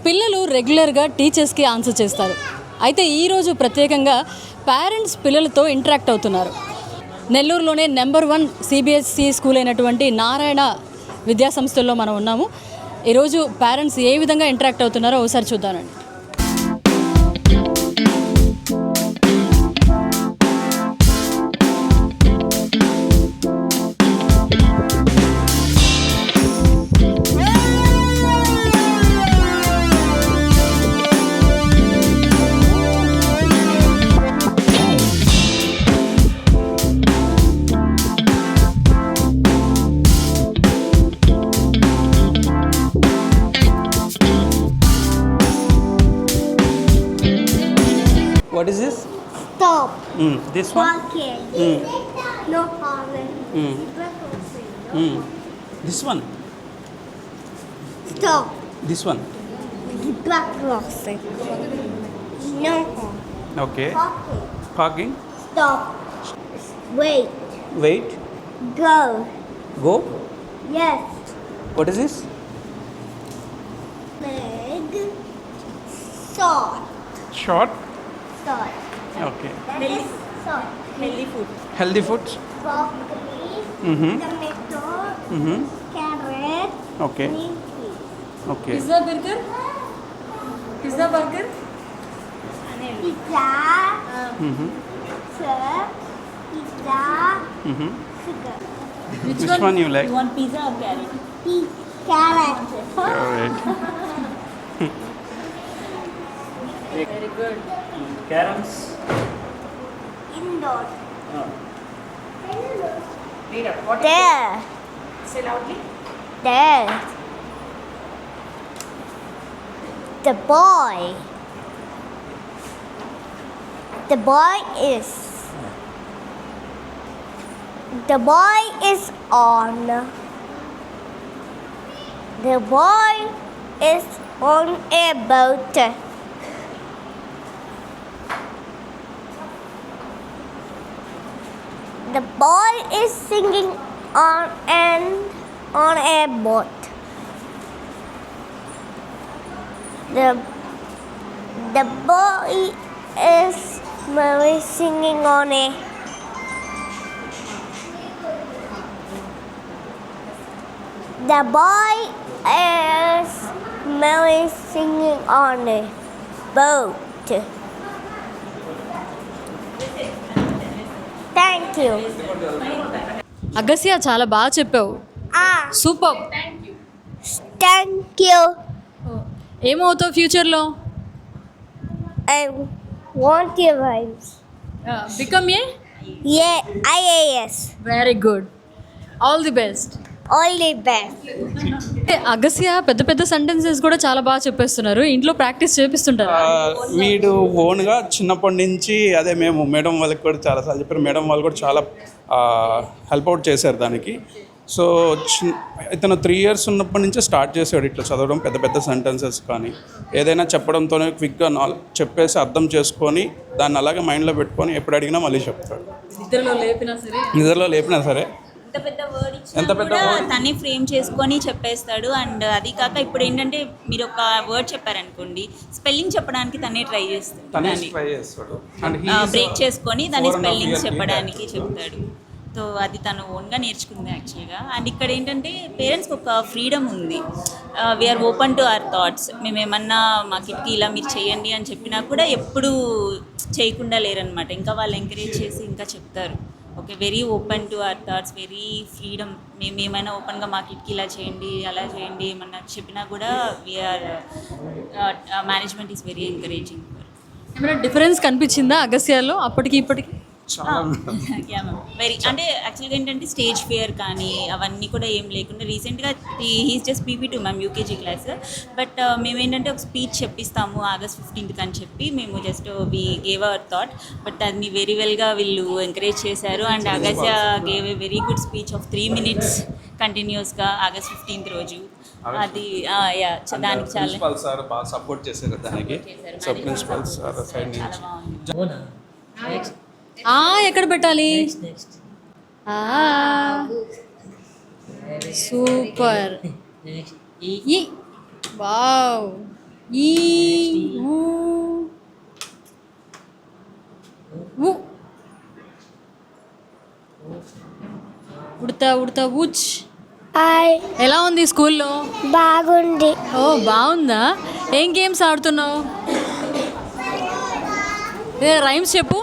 పిల్లలు రెగ్యులర్గా టీచర్స్కి ఆన్సర్ చేస్తారు. అయితే ఈరోజు ప్రత్యేకంగా పేరెంట్స్ పిల్లలతో ఇంటరాక్ట్ అవుతున్నారు. నెల్లూరులోనే నెంబర్ 1 CBSE స్కూల్ అయినటువంటి నారాయణ విద్యాసంస్థల్లో మనం ఉన్నాము. ఈరోజు పేరెంట్స్ ఏ విధంగా ఇంటరాక్ట్ అవుతున్నారో ఒకసారి చూద్దామండి. What is this? Stop. This one? Walking. No horn. This one? Stop. This one? Zebra crossing. No horn. Okay. Walking. Parking. Stop. Wait. Wait. Go. Go. Yes. What is this? Leg. Short. Short. Short. Okay. Short. Healthy food. Broccoli. Tomato. Carrot. Okay. Leafy. Okay. Pizza burger Pizza. Syrup. Pizza. Sugar. Which one you like? You want pizza or carrot? Carrot. Alright. Very good. Caroms. Indoor. Read out. What There. Say loudly. There. The boy. The boy is. The boy is on. The boy is on a boat. The boy is singing on a boat. The boy is singing on a. The boy is singing on a boat. Thank you. Agasya చాలా బాగా చెప్పావు. Super. Thank you. ఏమవుతావు ఫ్యూచర్లో? I want your vibes. Become a Yeah, IAS. Very good. All the best. All the best. Agasya పెద్ద పెద్ద sentences కూడా చాలా బాగా చెప్పేస్తున్నారు. ఇంట్లో ప్రాక్టీస్ చేపిస్తుంటారు. వీడు ఓన్గా చిన్నప్పటి నుంచి అదే మేము మేడం వాళ్ళకి కూడా చాలాసార్లు చెప్పారు. మేడం వాళ్ళు కూడా చాలా హెల్ప్ అవుట్ చేశారు దానికి. సో ఇతను 3 years ఉన్నప్పటి నుంచే స్టార్ట్ చేసాడు ఇట్లా చదవడం, పెద్ద పెద్ద సెంటెన్సెస్ కానీ ఏదైనా చెప్పడంతోనే క్విక్గా చెప్పేసి అర్థం చేసుకొని దాన్ని అలాగే మైండ్లో పెట్టుకొని ఎప్పుడు అడిగినా మళ్ళీ చెప్తాడు. నిద్రలో లేపినా సరే ఎంత పెద్ద వర్డ్ ఇచ్చినా కూడా తనే ఫ్రేమ్ చేసుకొని చెప్పేస్తాడు. అండ్ అది కాక ఇప్పుడు ఏంటంటే మీరు ఒక వర్డ్ చెప్పారనుకోండి, స్పెల్లింగ్ చెప్పడానికి తనే ట్రై చేస్తాడు. బ్రేక్ చేసుకొని దాని స్పెల్లింగ్స్ చెప్పడానికి చెప్తాడు. సో అది తను ఓన్గా నేర్చుకుంది యాక్చువల్గా. అండ్ ఇక్కడ ఏంటంటే పేరెంట్స్కి ఒక ఫ్రీడమ్ ఉంది. We're open to our thoughts. మేమేమన్నా మా కిడ్కి ఇలా మీరు చేయండి అని చెప్పినా కూడా ఎప్పుడూ చేయకుండా లేరనమాట. ఇంకా వాళ్ళు ఎంకరేజ్ చేసి ఇంకా చెప్తారు. Okay, very open to our thoughts, very freedom. మేము ఏమైనా ఓపెన్గా మా కిడ్కి ఇలా చేయండి అలా చేయండి ఏమన్నా చెప్పినా కూడా we are management is very encouraging. ఏమైనా డిఫరెన్స్ కనిపించిందా అగస్యాలో అప్పటికి ఇప్పటికి? Yeah ma'am, very. అంటే యాక్చువల్గా ఏంటంటే స్టేజ్ ఫియర్ కానీ అవన్నీ కూడా ఏం లేకుండా రీసెంట్గా he's just PP2 ma'am, UKG class. But మేమేంటంటే ఒక స్పీచ్ చెప్పిస్తాము August 15th అని చెప్పి మేము just we gave our thought. But దాన్ని వెరీ వెల్గా వీళ్ళు ఎంకరేజ్ చేశారు. And Agasya gave a very good speech of 3 minutes కంటిన్యూస్గా August 15th రోజు. అది యా, దానికి చాలా సార్ బాగా సపోర్ట్ చేశారు దానికి. సో ప్రిన్సిపల్ సార్ సైడ్ నుంచి ఎక్కడ పెట్టాలి? సూపర్. వావ్, ఈ ఊ ఊ ఉడతా ఉడతా ఊచ్. హాయ్ ఎలా ఉంది స్కూల్లో? బాగుంది. ఓ బాగుందా? ఏం గేమ్స్ ఆడుతున్నావు? రైమ్స్ చెప్పు.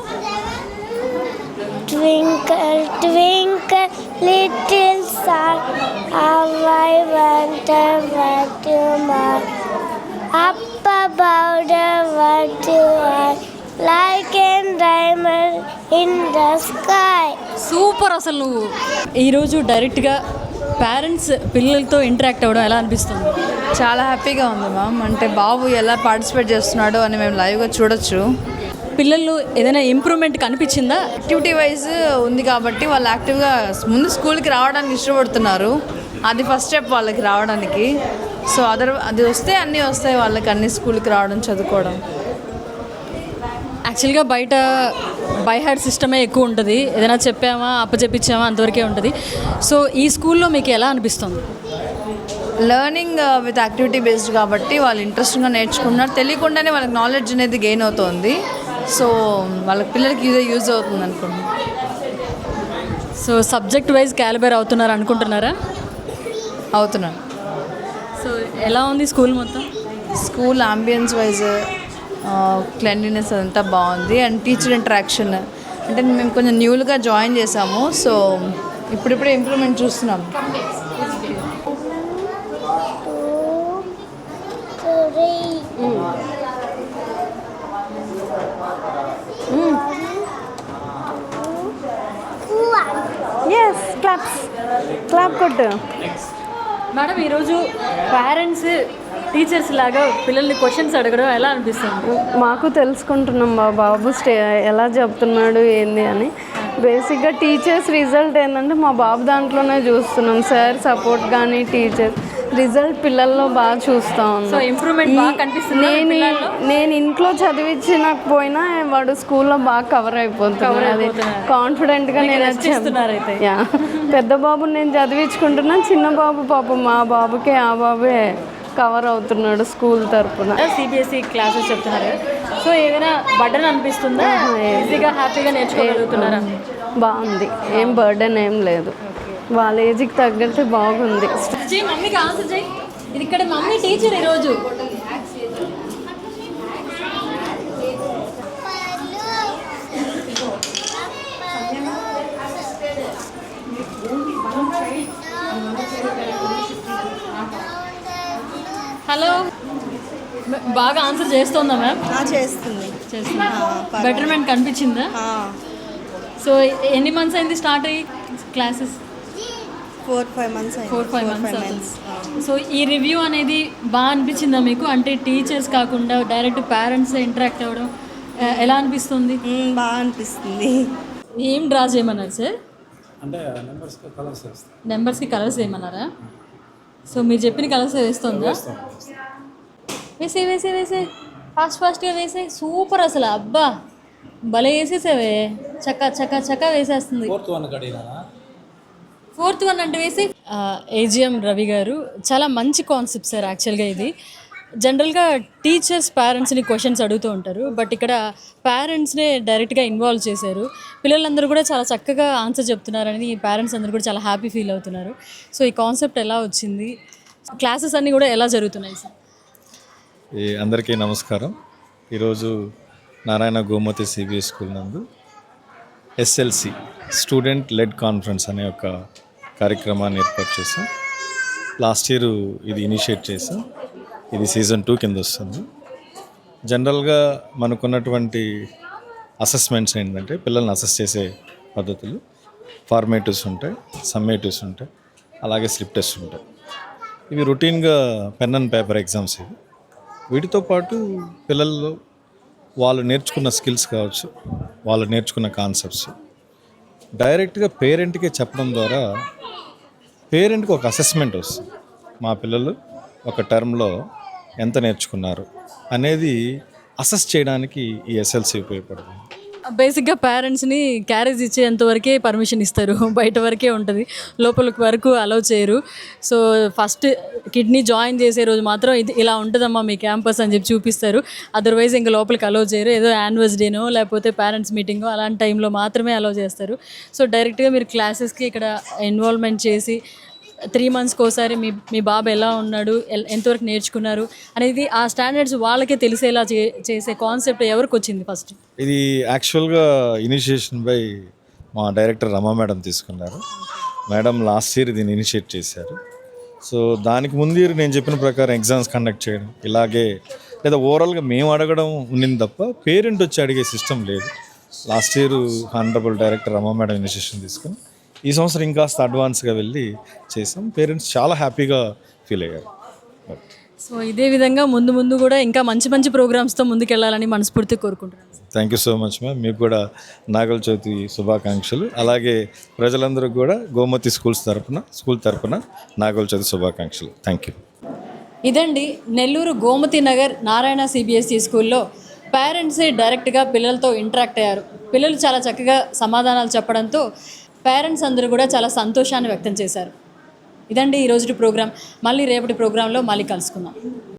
Twinkle, twinkle, little star, how I wonder what you are. Up above the world you are, like a diamond in the sky. Super. అసలు నువ్వు ఈరోజు డైరెక్ట్గా పేరెంట్స్ పిల్లలతో ఇంటరాక్ట్ అవ్వడం ఎలా అనిపిస్తుంది? చాలా హ్యాపీగా ఉంది మ్యామ్. అంటే బాబు ఎలా పార్టిసిపేట్ చేస్తున్నాడో అని మేము లైవ్గా చూడొచ్చు. పిల్లల్లో ఏదైనా ఇంప్రూవ్మెంట్ కనిపించిందా? యాక్టివిటీ వైజ్ ఉంది కాబట్టి వాళ్ళు యాక్టివ్గా ముందు స్కూల్కి రావడానికి ఇష్టపడుతున్నారు. అది ఫస్ట్ స్టెప్ వాళ్ళకి రావడానికి. సో అది వస్తే అన్నీ వస్తాయి వాళ్ళకి, అన్ని స్కూల్కి రావడం, చదువుకోవడం. యాక్చువల్గా బయట బై హార్ట్ సిస్టమే ఎక్కువ ఉంటుంది. ఏదైనా చెప్పామా అప్పచెప్పించామా అంతవరకే ఉంటుంది. సో ఈ స్కూల్లో మీకు ఎలా అనిపిస్తుంది? లెర్నింగ్ విత్ యాక్టివిటీ బేస్డ్ కాబట్టి వాళ్ళు ఇంట్రెస్టింగ్గా నేర్చుకుంటున్నారు. తెలియకుండానే వాళ్ళకి నాలెడ్జ్ అనేది గెయిన్ అవుతుంది. సో వాళ్ళకి పిల్లలకి యూజ్ అవుతుంది అనుకుంటున్నాను. సో సబ్జెక్ట్ వైజ్ క్యాలిబర్ అవుతున్నారు అనుకుంటున్నారా? అవుతున్నాను. సో ఎలా ఉంది స్కూల్ మొత్తం? స్కూల్ అంబియన్స్ వైజ్ క్లెన్లీనెస్ అదంతా బాగుంది. అండ్ టీచర్ ఇంటరాక్షన్ అంటే మేము కొంచెం న్యూగా జాయిన్ చేసాము. సో ఇప్పుడిప్పుడే ఇంప్రూవ్మెంట్ చూస్తున్నాము. 2, 1. క్లాప్ కొట్టు. మేడం, ఈరోజు పేరెంట్స్ టీచర్స్ లాగా పిల్లల్ని క్వశ్చన్స్ అడగడం ఎలా అనిపిస్తుంది? మాకు తెలుసుకుంటున్నాం బాబు ఎలా చెప్తున్నాడు ఏంది అని. బేసిక్గా టీచర్స్ రిజల్ట్ ఏంటంటే మా బాబు దాంట్లోనే చూస్తున్నాం. సార్ సపోర్ట్ కానీ టీచర్ రిజల్ట్ పిల్లల్లో బాగా చూస్తూ సో ఇంప్రూవ్మెంట్ బాగా కనిపిస్తుంది. నేను ఇంట్లో చదివించకపోయినా వాడు స్కూల్లో బాగా కవర్ అయిపోతున్నాడు. అది కాన్ఫిడెంట్గా నేను అయితే. యా, పెద్ద బాబుని నేను చదివించుకుంటున్నా, చిన్న బాబు పాపం మా బాబుకే ఆ బాబే కవర్ అవుతున్నాడు స్కూల్ తరఫున. సిబిఎస్ఈ క్లాసెస్ చెప్తున్నారు, సో ఏదైనా బర్డెన్ అనిపిస్తుందా? ఈజీగా హ్యాపీగా నేర్చుకోగలుగుతున్నారా? బాగుంది, ఏం బర్డెన్ ఏం లేదు, వాళ్ళ ఏజ్కి తగ్గట్టు బాగుంది. మమ్మీకి ఆన్సర్ చేయి. ఇది ఇక్కడ మమ్మీ టీచర్ ఈరోజు. హలో, బాగా ఆన్సర్ చేస్తుందా మ్యామ్? చేస్తుంది. బెటర్మెంట్ కనిపించిందా? సో ఎన్ని మంత్స్ అయింది స్టార్ట్ అయ్యి క్లాసెస్? 4-5 months. 4-5 months. సో ఈ రివ్యూ అనేది బాగా అనిపించిందా మీకు? అంటే టీచర్స్ కాకుండా డైరెక్ట్ పేరెంట్స్ ఇంటరాక్ట్ అవ్వడం ఎలా అనిపిస్తుంది? బాగా అనిపిస్తుంది. ఏం డ్రా చేయమన్నారు సార్? అంటే నెంబర్స్కి కలర్స్ వేయమన్నారా? సో మీరు చెప్పిన కలర్స్ వేస్తుందా? వేసే ఫాస్ట్గా వేసే. సూపర్ అసలు. అబ్బా భలే వేసేసావే, చక్క వేసేస్తుంది. 4th one అంటే వేసి. ఏజిఎం రవి గారు, చాలా మంచి కాన్సెప్ట్ సార్. యాక్చువల్గా ఇది జనరల్గా టీచర్స్ పేరెంట్స్ని క్వశ్చన్స్ అడుగుతూ ఉంటారు, బట్ ఇక్కడ పేరెంట్స్నే డైరెక్ట్గా ఇన్వాల్వ్ చేశారు. పిల్లలందరూ కూడా చాలా చక్కగా ఆన్సర్ చెప్తున్నారని పేరెంట్స్ అందరూ కూడా చాలా హ్యాపీ ఫీల్ అవుతున్నారు. సో ఈ కాన్సెప్ట్ ఎలా వచ్చింది? క్లాసెస్ అన్నీ కూడా ఎలా జరుగుతున్నాయి సార్? అందరికీ నమస్కారం. ఈరోజు నారాయణ గోమతి సిబిఎస్ స్కూల్ నందు ఎస్ఎల్సి స్టూడెంట్ లెడ్ కాన్ఫరెన్స్ అనే ఒక కార్యక్రమాన్ని ఏర్పాటు చేసాం. లాస్ట్ ఇయర్ ఇది ఇనిషియేట్ చేసాం. ఇది సీజన్ 2 కింద వస్తుంది. జనరల్గా మనకున్నటువంటి అసెస్మెంట్స్ ఏంటంటే, పిల్లల్ని అసెస్ చేసే పద్ధతులు ఫార్మేటివ్స్ ఉంటాయి, సమ్మేటివ్స్ ఉంటాయి, అలాగే స్లిప్ టెస్ట్ ఉంటాయి. ఇవి రొటీన్గా పెన్ అండ్ పేపర్ ఎగ్జామ్స్ ఇవి. వీటితో పాటు పిల్లల్లో వాళ్ళు నేర్చుకున్న స్కిల్స్ కావచ్చు, వాళ్ళు నేర్చుకున్న కాన్సెప్ట్స్ డైరెక్ట్గా పేరెంట్కే చెప్పడం ద్వారా పేరెంట్కి ఒక అసెస్మెంట్ వస్తుంది. మా పిల్లలు ఒక టర్మ్లో ఎంత నేర్చుకున్నారు అనేది అసెస్ చేయడానికి ఈ ఎస్ఎల్సి ఉపయోగపడుతుంది. బేసిక్గా పేరెంట్స్ని క్యారేజ్ ఇచ్చేంత వరకే పర్మిషన్ ఇస్తారు, బయట వరకే ఉంటుంది, లోపలికి వరకు అలౌ చేయరు. సో ఫస్ట్ కిడ్నీ జాయిన్ చేసే రోజు మాత్రం ఇది ఇలా ఉంటుందమ్మా మీ క్యాంపస్ అని చెప్పి చూపిస్తారు. అదర్వైజ్ ఇంకా లోపలికి అలౌ చేయరు. ఏదో యాన్యువల్ డేనో లేకపోతే పేరెంట్స్ మీటింగో అలాంటి టైంలో మాత్రమే అలౌ చేస్తారు. సో డైరెక్ట్గా మీరు క్లాసెస్కి ఇక్కడ ఇన్వాల్వ్మెంట్ చేసి 3 monthsకి ఒకసారి మీ బాబు ఎలా ఉన్నాడు, ఎంతవరకు నేర్చుకున్నారు అనేది ఆ స్టాండర్డ్స్ వాళ్ళకే తెలిసేలా చేసే కాన్సెప్ట్ ఎవరికి వచ్చింది ఫస్ట్? ఇది యాక్చువల్గా ఇనిషియేషన్ బై మా డైరెక్టర్ రమా మేడం తీసుకున్నారు. మేడం లాస్ట్ ఇయర్ దీన్ని ఇనిషియేట్ చేశారు. సో దానికి ముందు ఇయర్ నేను చెప్పిన ప్రకారం ఎగ్జామ్స్ కండక్ట్ చేయడం ఇలాగే, లేదా ఓవరాల్గా మేము అడగడం ఉండింది తప్ప పేరెంట్ వచ్చి అడిగే సిస్టమ్ లేదు. లాస్ట్ ఇయర్ హానరబుల్ డైరెక్టర్ రమా మేడం ఇనిషియేషన్ తీసుకుని ఈ సంవత్సరం ఇంకాస్త అడ్వాన్స్గా వెళ్ళి చేసాం. పేరెంట్స్ చాలా హ్యాపీగా ఫీల్ అయ్యారు. సో ఇదే విధంగా ముందు కూడా ఇంకా మంచి ప్రోగ్రామ్స్తో ముందుకెళ్ళాలని మనస్ఫూర్తిగా కోరుకుంటున్నాను. Thank you so much ma'am. మీకు కూడా నాగుల చవితి శుభాకాంక్షలు. అలాగే ప్రజలందరికీ కూడా గోమతి స్కూల్ తరపున నాగుల చవితి శుభాకాంక్షలు. Thank you. ఇదండి నెల్లూరు గోమతి నగర్ నారాయణ సిబిఎస్ఈ స్కూల్లో పేరెంట్సే డైరెక్ట్గా పిల్లలతో ఇంటరాక్ట్ అయ్యారు. పిల్లలు చాలా చక్కగా సమాధానాలు చెప్పడంతో పేరెంట్స్ అందరూ కూడా చాలా సంతోషాన్ని వ్యక్తం చేశారు. ఇదండి ఈరోజు ప్రోగ్రాం. మళ్ళీ రేపటి ప్రోగ్రాంలో మళ్ళీ కలుసుకుందాం.